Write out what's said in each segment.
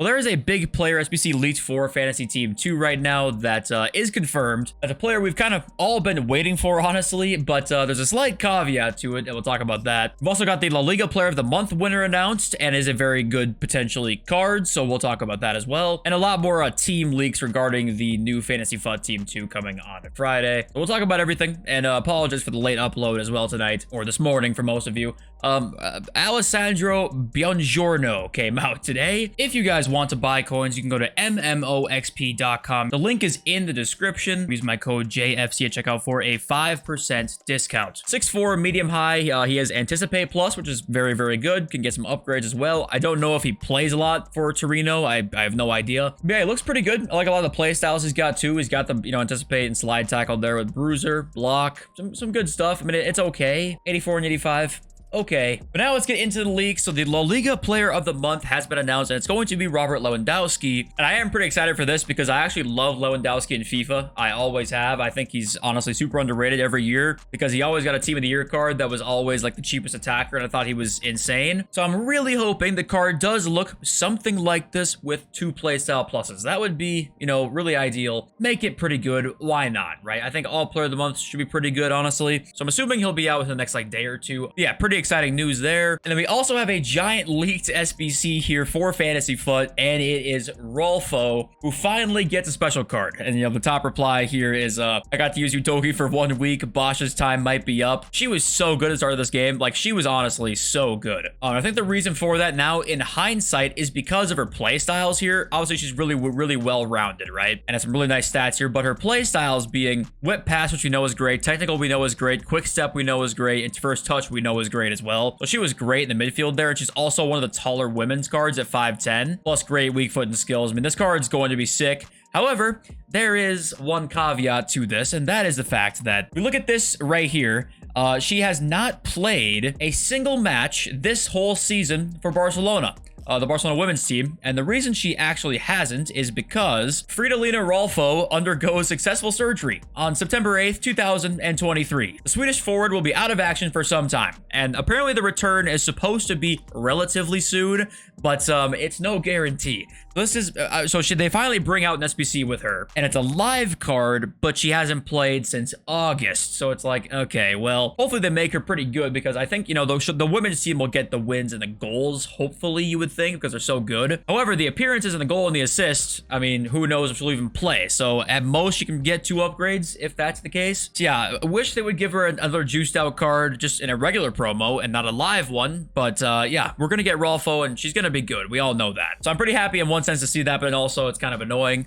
Well, there is a big player SBC leaked for Fantasy Team 2 right now that is confirmed. That's a player we've kind of all been waiting for, honestly, but there's a slight caveat to it, and we'll talk about that. We've also got the La Liga Player of the Month winner announced, and is a very good, potentially, card, so we'll talk about that as well. And a lot more team leaks regarding the new Fantasy FUT Team 2 coming on Friday. So we'll talk about everything, and apologize for the late upload as well tonight, or this morning for most of you. Alessandro Buongiorno came out today. If you guys want to buy coins, you can go to mmoxp.com. The link is in the description. Use my code JFC at checkout for a 5% discount. 6'4", medium high. He has Anticipate Plus, which is very, very good. Can get some upgrades as well. I don't know if he plays a lot for Torino. I have no idea. But yeah, it looks pretty good. I like a lot of the play styles he's got too. He's got the, Anticipate and Slide Tackle there with Bruiser, Block, some good stuff. I mean, it's okay. 84 and 85. Okay, but now let's get into the leaks. So the La Liga Player of the Month has been announced, and it's going to be Robert Lewandowski. And I am pretty excited for this because I actually love Lewandowski in FIFA. I always have. I think he's honestly super underrated every year because he always got a Team of the Year card that was always like the cheapest attacker, and I thought he was insane. So I'm really hoping the card does look something like this with 2 playstyle pluses. That would be, really ideal. Make it pretty good. Why not, right? I think all Player of the Month should be pretty good, honestly. So I'm assuming he'll be out within the next day or two. Yeah, pretty exciting news there. And then we also have a giant leaked SBC here for Fantasy FUT, and it is Rolfo, who finally gets a special card. And the top reply here is I got to use Utoki for 1 week. Bosch's time might be up. She was so good at the start of this game. Like, she was honestly so good. I think the reason for that now in hindsight is because of her play styles here. Obviously, she's really well rounded, right? And has some really nice stats here, but her play styles being whip pass, which we know is great, technical we know is great, quick step we know is great, and first touch we know is great as well. So she was great in the midfield there, and she's also one of the taller women's cards at 5'10", plus great weak foot and skills. I mean, this card's going to be sick. However, there is one caveat to this, and that is the fact that we look at this right here. She has not played a single match this whole season for Barcelona. The Barcelona women's team, and the reason she actually hasn't is because Fridolina Rolfo undergoes successful surgery on September 8th, 2023. The Swedish forward will be out of action for some time, and apparently the return is supposed to be relatively soon, but it's no guarantee. This is they finally bring out an SBC with her, and it's a live card, but she hasn't played since August. So it's like, okay, well, hopefully they make her pretty good, because I think, the women's team will get the wins and the goals, hopefully, you would think, because they're so good. However, the appearances and the goal and the assists, I mean, who knows if she'll even play. So at most, she can get 2 upgrades if that's the case. So yeah, I wish they would give her another juiced out card just in a regular promo and not a live one. But yeah, we're gonna get Rolfo, and she's gonna be good. We all know that. So I'm pretty happy in one sense to see that, but also it's kind of annoying.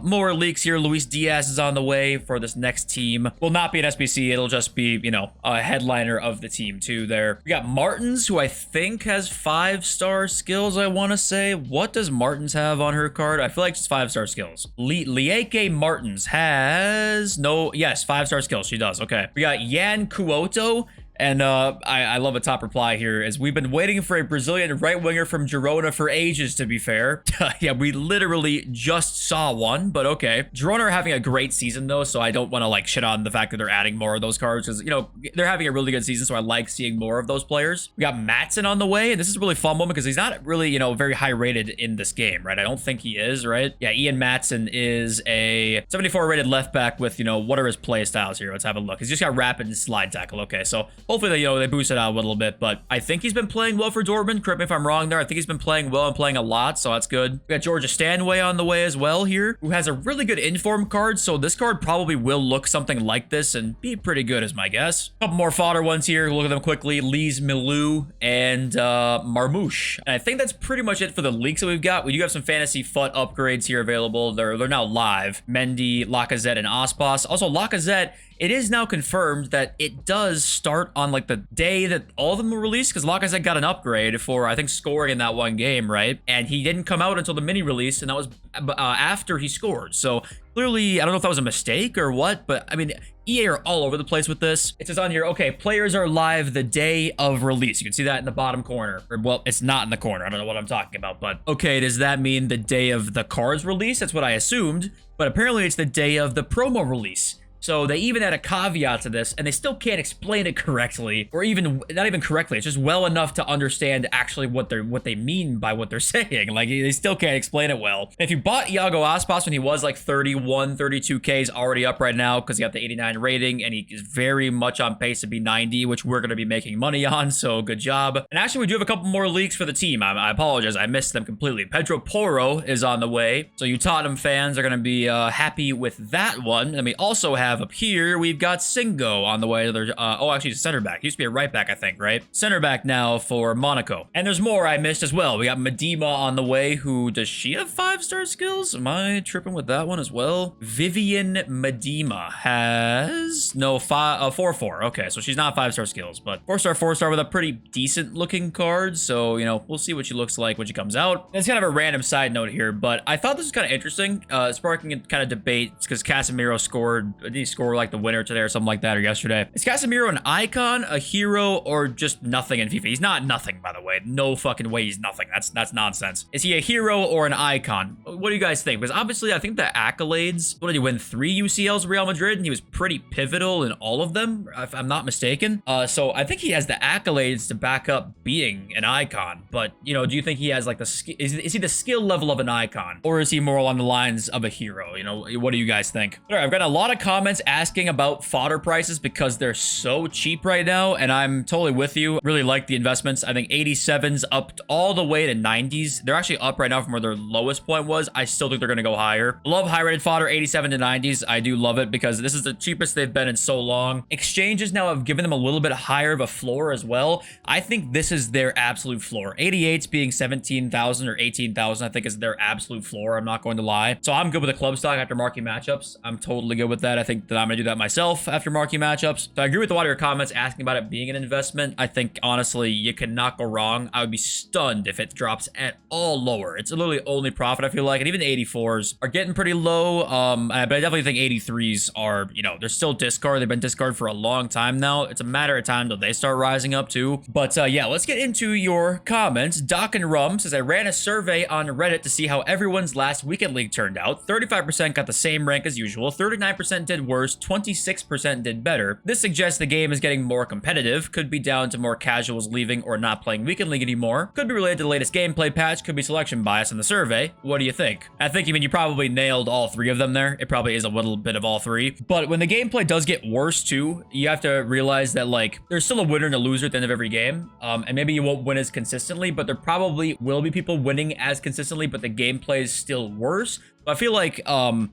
More leaks here. Luis Diaz is on the way for this next team. Will not be an SBC. It'll just be, a headliner of the team too there. We got Martins, who I think has 5-star skills, I want to say. What does Martins have on her card? I feel like it's 5-star skills. Lieke Martins has yes, 5-star skills. She does. Okay. We got Yan Kuoto. And I love a top reply here, as we've been waiting for a Brazilian right winger from Girona for ages, to be fair. Yeah, we literally just saw one, but okay. Girona are having a great season though, so I don't want to shit on the fact that they're adding more of those cards, because they're having a really good season, so I like seeing more of those players. We got Matson on the way, and this is a really fun one because he's not really very high rated in this game, right? I don't think he is, right? Yeah, Ian Matson is a 74 rated left back with what are his play styles here? Let's have a look. He's just got rapid and slide tackle. Okay, so hopefully they boost it out a little bit, but I think he's been playing well for Dortmund. Correct me if I'm wrong there. I think he's been playing well and playing a lot, so that's good. We got Georgia Stanway on the way as well here, who has a really good inform card, so this card probably will look something like this and be pretty good is my guess. A couple more fodder ones here. We'll look at them quickly. Lise Milou and Marmouche. And I think that's pretty much it for the leaks that we've got. We do have some Fantasy FUT upgrades here available. They're now live. Mendy, Lacazette, and Aspas. Also, Lacazette, it is now confirmed that it does start on the day that all of them were released, because Lacazette got an upgrade for, I think, scoring in that one game, right? And he didn't come out until the mini release, and that was after he scored. So clearly, I don't know if that was a mistake or what, but I mean, EA are all over the place with this. It says on here, okay, players are live the day of release. You can see that in the bottom corner. Or, well, it's not in the corner. I don't know what I'm talking about, but okay, does that mean the day of the card's release? That's what I assumed, but apparently it's the day of the promo release. So they even add a caveat to this, and they still can't explain it correctly, or even not even correctly. It's just well enough to understand actually what they mean by what they're saying. Like, they still can't explain it well. If you bought Iago Aspas when he was like 31, 32K, he's already up right now because he got the 89 rating, and he is very much on pace to be 90, which we're going to be making money on, so good job. And actually, we do have a couple more leaks for the team. I apologize, I missed them completely. Pedro Porro is on the way, so you Tottenham fans are going to be happy with that one. And we also have up here, we've got Singo on the way. Oh, actually, he's a center back. He used to be a right back, I think, right? Center back now for Monaco. And there's more I missed as well. We got Medema on the way, who, does she have 5-star skills? Am I tripping with that one as well? Vivian Medema has, no, 4-4. Okay, so she's not 5-star skills, but 4-star with a pretty decent looking card. So, you know, we'll see what she looks like when she comes out. It's kind of a random side note here, but I thought this was kind of interesting, sparking a kind of debate because Casemiro scored, did he score like the winner today or something like that, or yesterday? Is Casemiro an icon, a hero, or just nothing in FIFA? He's not nothing, by the way. No fucking way he's nothing. That's nonsense. Is he a hero or an icon? What do you guys think? Because obviously, I think the accolades, what did he win? 3 UCLs Real Madrid, and he was pretty pivotal in all of them, if I'm not mistaken. So I think he has the accolades to back up being an icon. But, you know, do you think he has like the is he the skill level of an icon, or is he more along the lines of a hero? You know, what do you guys think? All right, I've got a lot of comments asking about fodder prices because they're so cheap right now, and I'm totally with you. Really like the investments. I think 87s up all the way to 90s. They're actually up right now from where their lowest point was. I still think they're going to go higher. Love high rated fodder, 87 to 90s. I do love it because this is the cheapest they've been in so long. Exchanges now have given them a little bit higher of a floor as well. I think this is their absolute floor. 88s being 17,000 or 18,000, I think is their absolute floor. I'm not going to lie. So I'm good with the club stock after marquee matchups. I'm totally good with that. I think that I'm going to do that myself after marquee matchups. So I agree with a lot of your comments asking about it being an investment. I think, honestly, you cannot go wrong. I would be stunned if it drops at all lower. It's literally only profit, I feel like. And even the 84s are getting pretty low. But I definitely think 83s are, you know, they're still discard. They've been discard for a long time now. It's a matter of time until they start rising up too. But yeah, let's get into your comments. Doc and Rum says, I ran a survey on Reddit to see how everyone's last weekend league turned out. 35% got the same rank as usual. 39% did worse. 26% did better. This suggests the game is getting more competitive. Could be down to more casuals leaving or not playing weekend league anymore. Could be related to the latest gameplay patch. Could be selection bias in the survey. What do you think? I think, you probably nailed all 3 of them there. It probably is a little bit of all 3. But when the gameplay does get worse too, you have to realize that, like, there's still a winner and a loser at the end of every game. And maybe you won't win as consistently, but there probably will be people winning as consistently, but the gameplay is still worse. I feel like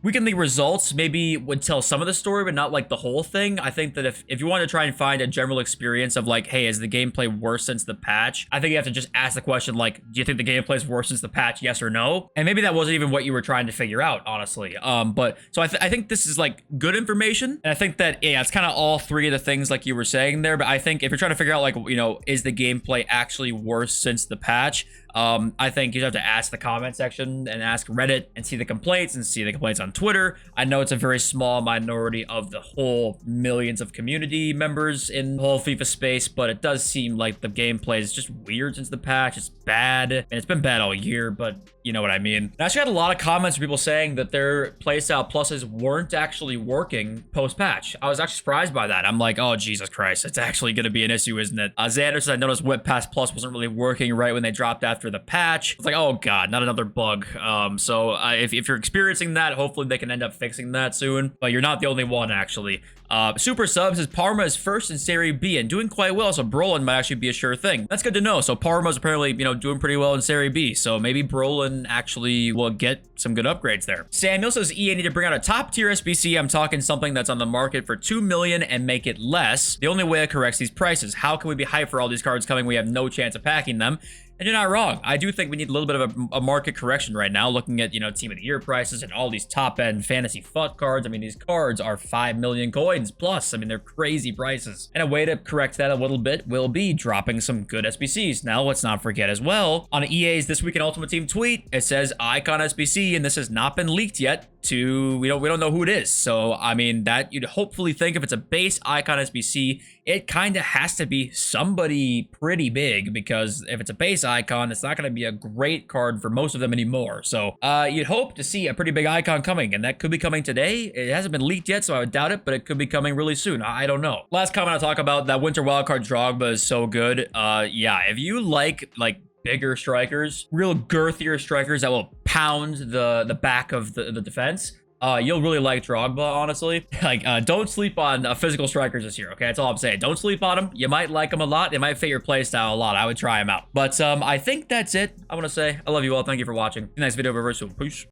weekend league results maybe would tell some of the story, but not like the whole thing. I think that if you want to try and find a general experience of like, hey, is the gameplay worse since the patch? I think you have to just ask the question like, do you think the gameplay is worse since the patch? Yes or no? And maybe that wasn't even what you were trying to figure out, honestly. But so I think this is like good information. And I think that, yeah, it's kind of all 3 of the things like you were saying there. But I think if you're trying to figure out like, you know, is the gameplay actually worse since the patch? I think you have to ask the comment section and ask Reddit and see the complaints and see the complaints on Twitter. I know it's a very small minority of the whole millions of community members in the whole FIFA space, but it does seem like the gameplay is just weird since the patch. It's bad, and it's been bad all year, but you know what I mean. I actually had a lot of comments from people saying that their playstyle pluses weren't actually working post-patch. I was actually surprised by that. I'm like, oh, Jesus Christ, it's actually going to be an issue, isn't it? Xander said, I noticed Whip Pass Plus wasn't really working right when they dropped after the patch. It's like, oh God, not another bug. So if you're experiencing that, hopefully they can end up fixing that soon. But you're not the only one, actually. Super Sub says Parma is first in Serie B and doing quite well, so Brolin might actually be a sure thing. That's good to know. So Parma's apparently, you know, doing pretty well in Serie B, so maybe Brolin actually will get some good upgrades there. Samuel says EA need to bring out a top tier SBC. I'm talking something that's on the market for 2 million and make it less. The only way it corrects these prices. How can we be hyped for all these cards coming? We have no chance of packing them. And you're not wrong. I do think we need a little bit of a market correction right now, looking at, you know, Team of the Year prices and all these top-end fantasy FUT cards. I mean, these cards are 5 million coins plus. I mean, they're crazy prices. And a way to correct that a little bit will be dropping some good SBCs. Now, let's not forget as well, on EA's This Week in Ultimate Team tweet, it says Icon SBC, and this has not been leaked yet. to, we don't know who it is. So, I mean, that you'd hopefully think if it's a base icon SBC, it kind of has to be somebody pretty big, because if it's a base icon, it's not going to be a great card for most of them anymore. So, you'd hope to see a pretty big icon coming, and that could be coming today. It hasn't been leaked yet, so I would doubt it, but it could be coming really soon. I don't know. Last comment I'll talk about, that Winter Wildcard Drogba is so good. Yeah, if you like bigger strikers, real girthier strikers that will pound the back of the defense, you'll really like Drogba, honestly. Don't sleep on physical strikers this year, okay? That's all I'm saying. Don't sleep on them. You might like them a lot. It might fit your playstyle a lot. I would try them out. But I think that's it. I want to say I love you all. Thank you for watching. Next video, reverse. Peace.